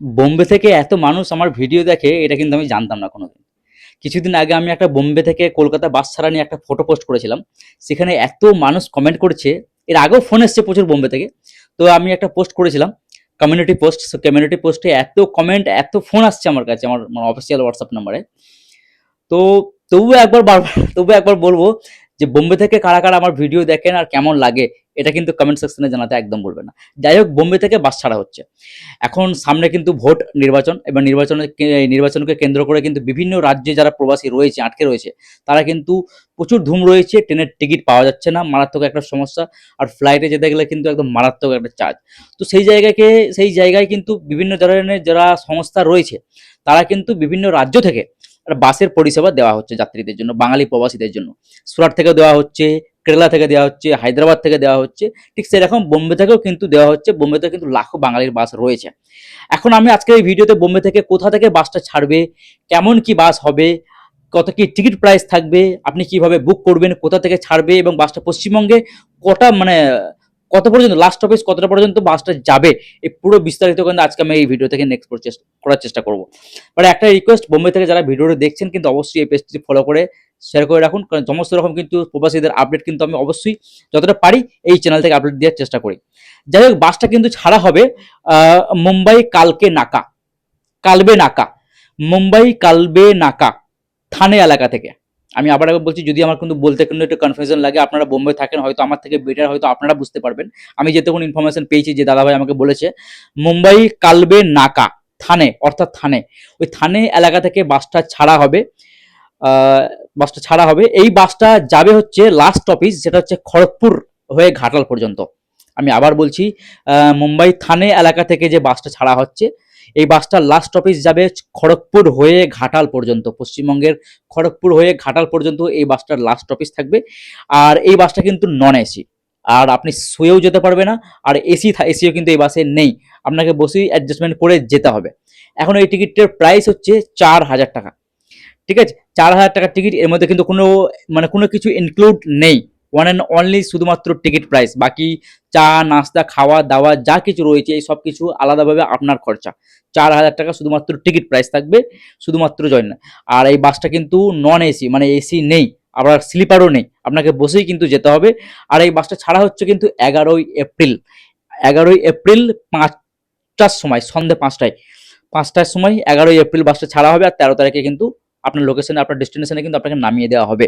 বোম্বে থেকে এত মানুষ আমার ভিডিও দেখে এটা কিন্তু আমি জানতাম না কোনোদিন। কিছুদিন আগে আমি একটা বোম্বে থেকে কলকাতা বাস ছাড়া নিয়ে একটা ফটো পোস্ট করেছিলাম। সেখানে এত মানুষ কমেন্ট করেছে। এর আগেও ফোন এসছে প্রচুর বোম্বে থেকে। তো আমি একটা পোস্ট করেছিলাম, কমিউনিটি পোস্ট। সো কমিউনিটি পোস্টে এত কমেন্ট, এত ফোন আসছে আমার কাছে, আমার অফিসিয়াল হোয়াটসঅ্যাপ নাম্বারে। তো তবুও একবার বলবো যে বোম্বে থেকে কারা কারা আমার ভিডিও দেখেন আর কেমন লাগে, এটা কিন্তু কমেন্ট সেকশনে জানাতে একদম বলবে না। যাই হোক, বোম্বে থেকে বাস ছাড়া হচ্ছে। এখন সামনে কিন্তু ভোট নির্বাচন, এবং নির্বাচনকে কেন্দ্র করে কিন্তু বিভিন্ন রাজ্যে যারা প্রবাসী রয়েছে, আটকে রয়েছে, তারা কিন্তু প্রচুর ধুম রয়েছে। ট্রেনের টিকিট পাওয়া যাচ্ছে না, মারাত্মক একটা সমস্যা। আর ফ্লাইটে যেতে গেলে কিন্তু একদম মারাত্মক একটা চার্জ। তো সেই জায়গায় কিন্তু বিভিন্ন ধরনের যারা সংস্থা রয়েছে, তারা কিন্তু বিভিন্ন রাজ্য থেকে একটা বাসের পরিষেবা দেওয়া হচ্ছে যাত্রীদের জন্য, বাঙালি প্রবাসীদের জন্য। সুরাট থেকে দেওয়া হচ্ছে, কেরালা থেকে দেওয়া হচ্ছে, হায়দ্রাবাদ থেকে দেওয়া হচ্ছে। ঠিক সেরকম বোম্বে থেকেও কিন্তু দেওয়া হচ্ছে। বোম্বেতে কিন্তু লাখো বাঙালির বাস রয়েছে। এখন আমি আজকের এই ভিডিওতে বোম্বে থেকে কোথা থেকে বাসটা ছাড়বে, কেমন কি বাস হবে, কত কি টিকিট প্রাইস থাকবে, আপনি কিভাবে বুক করবেন, কোথা থেকে ছাড়বে, এবং বাসটা পশ্চিমবঙ্গে কটা মানে কত পর্যন্ত লাস্ট অফিস কতটা পর্যন্ত বাসটা যাবে, এই পুরো বিস্তারিত কিন্তু আজকে আমি এই ভিডিও থেকে নেক্সট করার চেষ্টা করব। বাট একটা রিকোয়েস্ট, বোম্বে থেকে যারা ভিডিওটা দেখছেন কিন্তু অবশ্যই এই পেজটি ফলো করে শেয়ার করে রাখুন, কারণ সমস্ত রকম কিন্তু প্রবাসীদের আপডেট কিন্তু আমি অবশ্যই যতটা পারি এই চ্যানেল থেকে আপডেট দেওয়ার চেষ্টা করি। যাই হোক, বাসটা কিন্তু ছাড়া হবে মুম্বাই কালবে নাকা, মুম্বাই কালবে নাকা, থানে এলাকা থেকে। আমি আবার একবার বলছি, যদি আমার কিন্তু বলতে কিন্তু একটু কনফিউশন লাগে, আপনারা বোম্বে থাকেন, হয়তো আমার থেকে বেটার হয়তো আপনারা বুঝতে পারবেন। আমি যেটুকু ইনফরমেশন পেয়েছি, যে দাদাভাই আমাকে বলেছে, মুম্বাই কালবে নাকা, থানে, অর্থাৎ থানে, ওই থানে এলাকা থেকে বাসটা ছাড়া হবে। বাসটা ছাড়া হবে, এই বাসটা যাবে হচ্ছে লাস্ট অফিস, যেটা হচ্ছে খড়গপুর হয়ে ঘাটাল পর্যন্ত। আমি আবার বলছি, মুম্বাই থানে এলাকা থেকে যে বাসটা ছাড়া হচ্ছে, এই বাসটা লাস্ট অফিস যাবে খড়গপুর হয়ে ঘাটাল পর্যন্ত। পশ্চিমবঙ্গের খড়গপুর হয়ে ঘাটাল পর্যন্ত এই বাসটার লাস্ট অফিস থাকবে। আর এই বাসটা কিন্তু নন এসি, আর আপনি শুয়েও যেতে পারবে না। আর এসিও কিন্তু এই বাসে নেই, আপনাকে বসেই অ্যাডজাস্টমেন্ট করে যেতে হবে। এখন এই টিকিটের প্রাইস হচ্ছে 4,000 টাকা। ঠিক আছে, 4,000 টাকার টিকিট। এর মধ্যে কিন্তু কোনো কিছু ইনক্লুড নেই। ওয়ান অ্যান্ড অনলি শুধুমাত্র টিকিট প্রাইস, বাকি চা নাস্তা খাওয়া দাওয়া যা কিছু রয়েছে এই সব কিছু আলাদাভাবে আপনার খরচা। 4,000 টাকা শুধুমাত্র টিকিট প্রাইস থাকবে, শুধুমাত্র জয়েন। আর এই বাসটা কিন্তু নন এসি, মানে এসি নেই, আবার স্লিপারও নেই, আপনাকে বসেই কিন্তু যেতে হবে। আর এই বাসটা ছাড়া হচ্ছে কিন্তু 11ই এপ্রিল। 11ই এপ্রিল 5টার সময়, সন্ধ্যে 5টার সময় 11ই এপ্রিল বাসটা ছাড়া হবে। আর 13 তারিখে কিন্তু আপনার লোকেশনে, আপনার ডেস্টিনেশনে কিন্তু আপনাকে নামিয়ে দেওয়া হবে।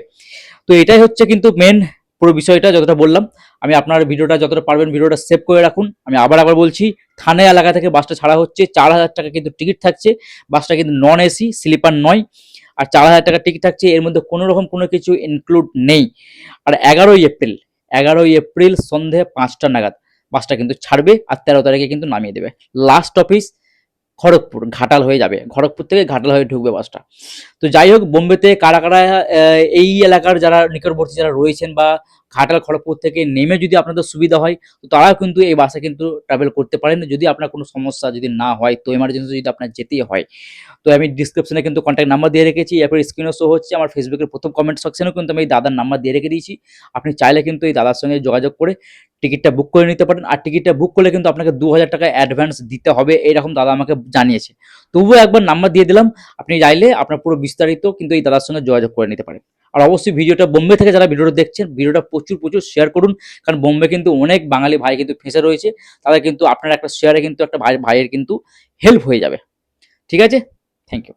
তো এটাই হচ্ছে কিন্তু মেন পুরো বিষয়টা যতটা বললাম। আমি আপনার ভিডিওটা যতটা পারবেন ভিডিওটা সেভ করে রাখুন। আমি আবার বলছি, থানে এলাকা থেকে বাসটা ছাড়া হচ্ছে, 4,000 টাকা কিন্তু টিকিট থাকছে। বাসটা কিন্তু নন এসি, স্লিপার নয়। আর 4,000 টাকা টিকিট থাকছে, এর মধ্যে কোনো রকম কোনো কিছু ইনক্লুড নেই। আর 11ই এপ্রিল সন্ধে 5টা নাগাদ বাসটা কিন্তু ছাড়বে, আর 13 তারিখে কিন্তু নামিয়ে দেবে। লাস্ট অফিস খড়গপুর, ঘাটাল হয়ে যাবে, খড়গপুর থেকে ঘাটাল হয়ে ঢুকবে বাসটা। তো যাই হোক, বোম্বেতে কারা কারা এই এলাকার যারা নিকটবর্তী যারা রয়েছেন, বা ঘাটাল খড়গপুর থেকে নেমে যদি আপনাদের সুবিধা হয়, তো তারাও কিন্তু এই বাসে কিন্তু ট্রাভেল করতে পারেন। যদি আপনার কোনো সমস্যা যদি না হয়, তো এমার্জেন্সি যদি আপনার যেতেই হয়, তো আমি ডিসক্রিপশনে কিন্তু কন্ট্যাক্ট নাম্বার দিয়ে রেখেছি, এরপর স্ক্রিনও শো হচ্ছে, আমার ফেসবুকের প্রথম কমেন্ট সেকশনেও কিন্তু আমি এই দাদার নাম্বার দিয়ে রেখে দিয়েছি। আপনি চাইলে কিন্তু এই দাদার সঙ্গে যোগাযোগ করে টিকিটটা বুক করে নিতে পারেন। আর টিকিটটা বুক করলে কিন্তু আপনাকে 2,000 টাকা অ্যাডভান্স দিতে হবে, এইরকম দাদা আমাকে জানিয়েছে। তবুও একবার নাম্বার দিয়ে দিলাম, আপনি চাইলে আপনার পুরো বিস্তারিত কিন্তু এই দাদার সঙ্গে যোগাযোগ করে নিতে পারেন। আর অবশ্যই ভিডিওটা, বোম্বে থেকে যারা ভিডিওটা দেখছেন, ভিডিওটা প্রচুর প্রচুর শেয়ার করুন, কারণ বোম্বে কিন্তু অনেক বাঙালি ভাই কিন্তু ফেঁসে রয়েছে। তাদের কিন্তু আপনার একটা শেয়ারে কিন্তু একটা ভাইয়ের কিন্তু হেল্প হয়ে যাবে। ঠিক আছে, থ্যাংক ইউ।